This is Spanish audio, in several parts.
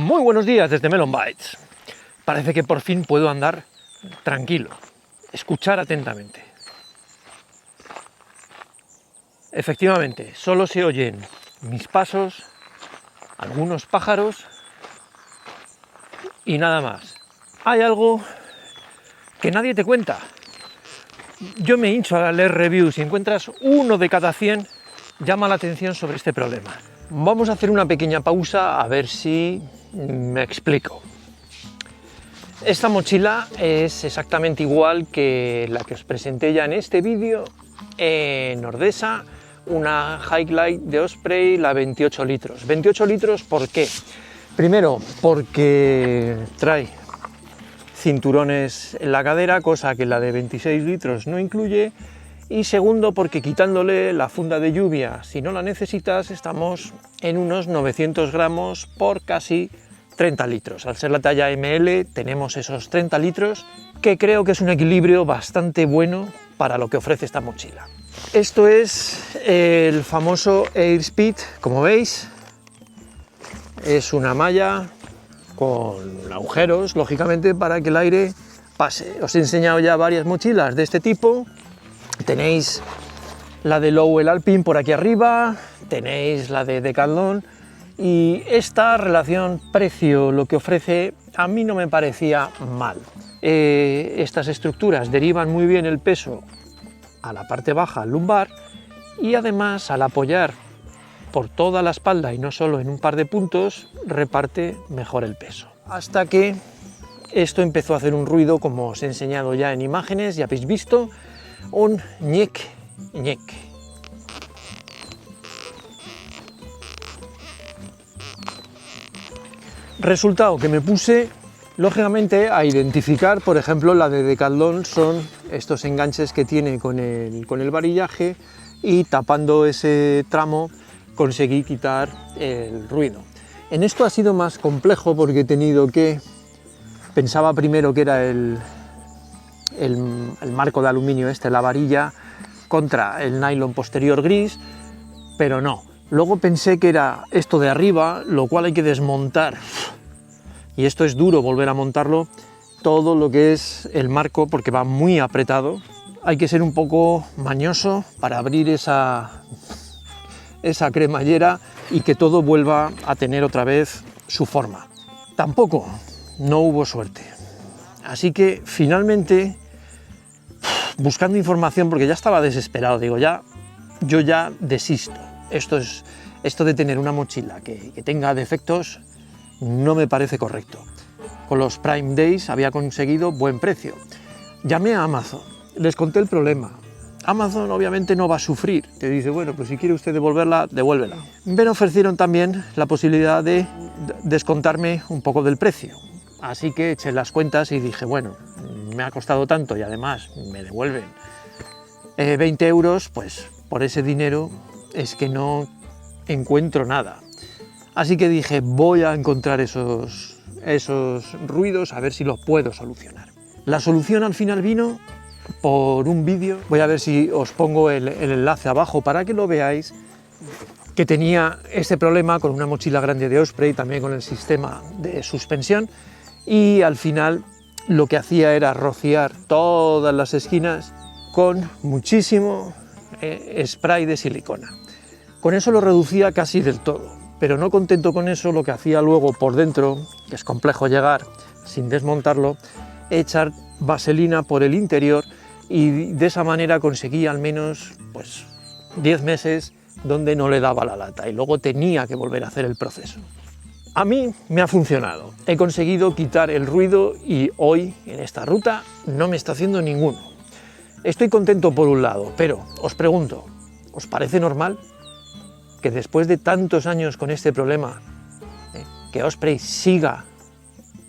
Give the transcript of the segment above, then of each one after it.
Muy buenos días desde Melon Bytes. Parece que por fin puedo andar tranquilo, escuchar atentamente. Efectivamente, solo se oyen mis pasos, algunos pájaros y nada más. Hay algo que nadie te cuenta. Yo me hincho a leer reviews y encuentras uno de cada 100 llama la atención sobre este problema. Vamos a hacer una pequeña pausa a ver si me explico. Esta mochila es exactamente igual que la que os presenté ya en este vídeo en Ordesa, una Hikelight de Osprey, la 28 litros. 28 litros, ¿por qué? Primero, porque trae cinturones en la cadera, cosa que la de 26 litros no incluye. Y segundo, porque quitándole la funda de lluvia, si no la necesitas, estamos en unos 900 gramos por casi 30 litros. Al ser la talla ML tenemos esos 30 litros, que creo que es un equilibrio bastante bueno para lo que ofrece esta mochila. Esto es el famoso Airspeed, como veis. Es una malla con agujeros, lógicamente, para que el aire pase. Os he enseñado ya varias mochilas de este tipo. Tenéis la de Lowell Alpine por aquí arriba, tenéis la de Decathlon, y esta relación precio, lo que ofrece, a mí no me parecía mal. Estas estructuras derivan muy bien el peso a la parte baja, al lumbar, y además al apoyar por toda la espalda y no solo en un par de puntos, reparte mejor el peso. Hasta que esto empezó a hacer un ruido, como os he enseñado ya en imágenes, ya habéis visto, un ñec, ñec. Resultado que me puse, lógicamente, a identificar, por ejemplo, la de Decathlon son estos enganches que tiene con el varillaje, y tapando ese tramo conseguí quitar el ruido. En esto ha sido más complejo porque he tenido que... Pensaba primero que era el marco de aluminio la varilla contra el nylon posterior gris, pero no. Luego pensé que era esto de arriba, lo cual hay que desmontar, y esto es duro volver a montarlo, todo lo que es el marco, porque va muy apretado. Hay que ser un poco mañoso para abrir esa cremallera y que todo vuelva a tener otra vez su forma. Tampoco no hubo suerte. Así que finalmente, buscando información, porque ya estaba desesperado, digo, yo ya desisto. Esto de tener una mochila que tenga defectos no me parece correcto. Con los Prime Days había conseguido buen precio. Llamé a Amazon, les conté el problema. Amazon obviamente no va a sufrir, te dice, bueno, pues si quiere usted devolverla, devuélvela. Me ofrecieron también la posibilidad de descontarme un poco del precio. Así que eché las cuentas y dije, bueno, me ha costado tanto y además me devuelven 20 euros, pues por ese dinero es que no encuentro nada. Así que dije, voy a encontrar esos ruidos, a ver si los puedo solucionar. La solución al final vino por un vídeo. Voy a ver si os pongo el enlace abajo para que lo veáis, que tenía este problema con una mochila grande de Osprey, también con el sistema de suspensión, y al final lo que hacía era rociar todas las esquinas con muchísimo spray de silicona. Con eso lo reducía casi del todo, pero no contento con eso, lo que hacía luego por dentro, que es complejo llegar sin desmontarlo, echar vaselina por el interior, y de esa manera conseguía al menos pues 10 meses donde no le daba la lata y luego tenía que volver a hacer el proceso. A mí me ha funcionado, he conseguido quitar el ruido y hoy en esta ruta no me está haciendo ninguno. Estoy contento por un lado, pero os pregunto, ¿os parece normal que después de tantos años con este problema, que Osprey siga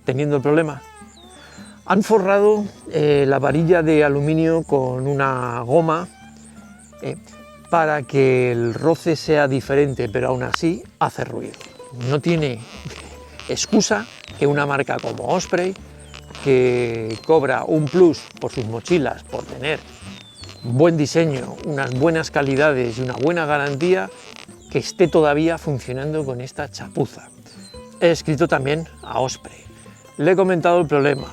teniendo el problema? Han forrado la varilla de aluminio con una goma para que el roce sea diferente, pero aún así hace ruido. No tiene excusa que una marca como Osprey, que cobra un plus por sus mochilas, por tener buen diseño, unas buenas calidades y una buena garantía, que esté todavía funcionando con esta chapuza. he escrito también a Osprey. Le he comentado el problema.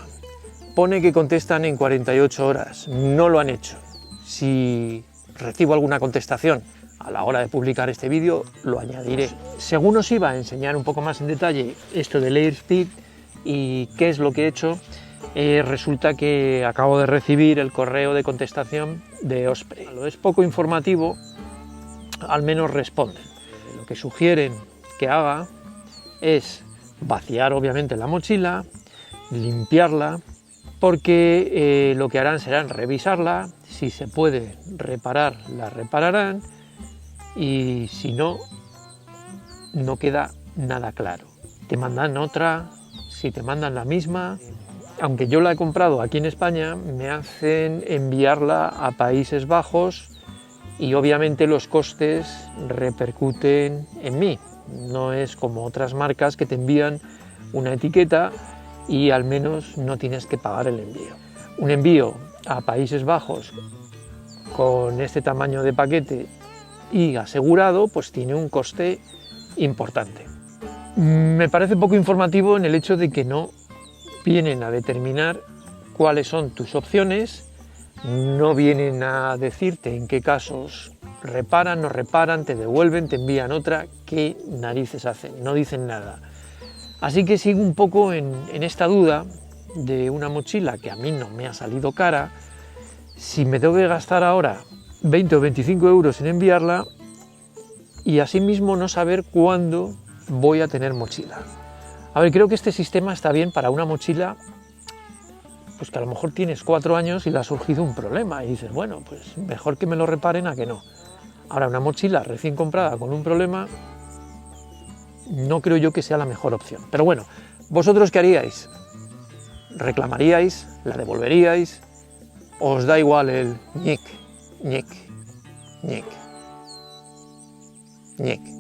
Pone que contestan en 48 horas. No lo han hecho. Si recibo alguna contestación a la hora de publicar este vídeo, lo añadiré. Según os iba a enseñar un poco más en detalle esto del AirSpeed y qué es lo que he hecho, resulta que acabo de recibir el correo de contestación de Osprey. Lo es poco informativo, al menos responden. Lo que sugieren que haga es vaciar obviamente la mochila, limpiarla, porque lo que harán será revisarla, si se puede reparar, la repararán, y si no, no queda nada claro. Te mandan otra, si te mandan la misma, aunque yo la he comprado aquí en España, me hacen enviarla a Países Bajos y obviamente los costes repercuten en mí. No es como otras marcas que te envían una etiqueta y al menos no tienes que pagar el envío. Un envío a Países Bajos con este tamaño de paquete y asegurado, pues tiene un coste importante. Me parece poco informativo en el hecho de que no vienen a determinar cuáles son tus opciones, no vienen a decirte en qué casos reparan, no reparan, te devuelven, te envían otra, qué narices hacen, no dicen nada. Así que sigo un poco en esta duda de una mochila que a mí no me ha salido cara, si me tengo que gastar ahora 20 o 25 euros en enviarla y asimismo no saber cuándo voy a tener mochila. A ver, creo que este sistema está bien para una mochila pues que a lo mejor tienes 4 años y le ha surgido un problema y dices, bueno, pues mejor que me lo reparen a que no. Ahora, una mochila recién comprada con un problema, no creo yo que sea la mejor opción. Pero bueno, ¿vosotros qué haríais? ¿Reclamaríais? ¿La devolveríais? ¿Os da igual el ñic, ñic, ñic, ñic?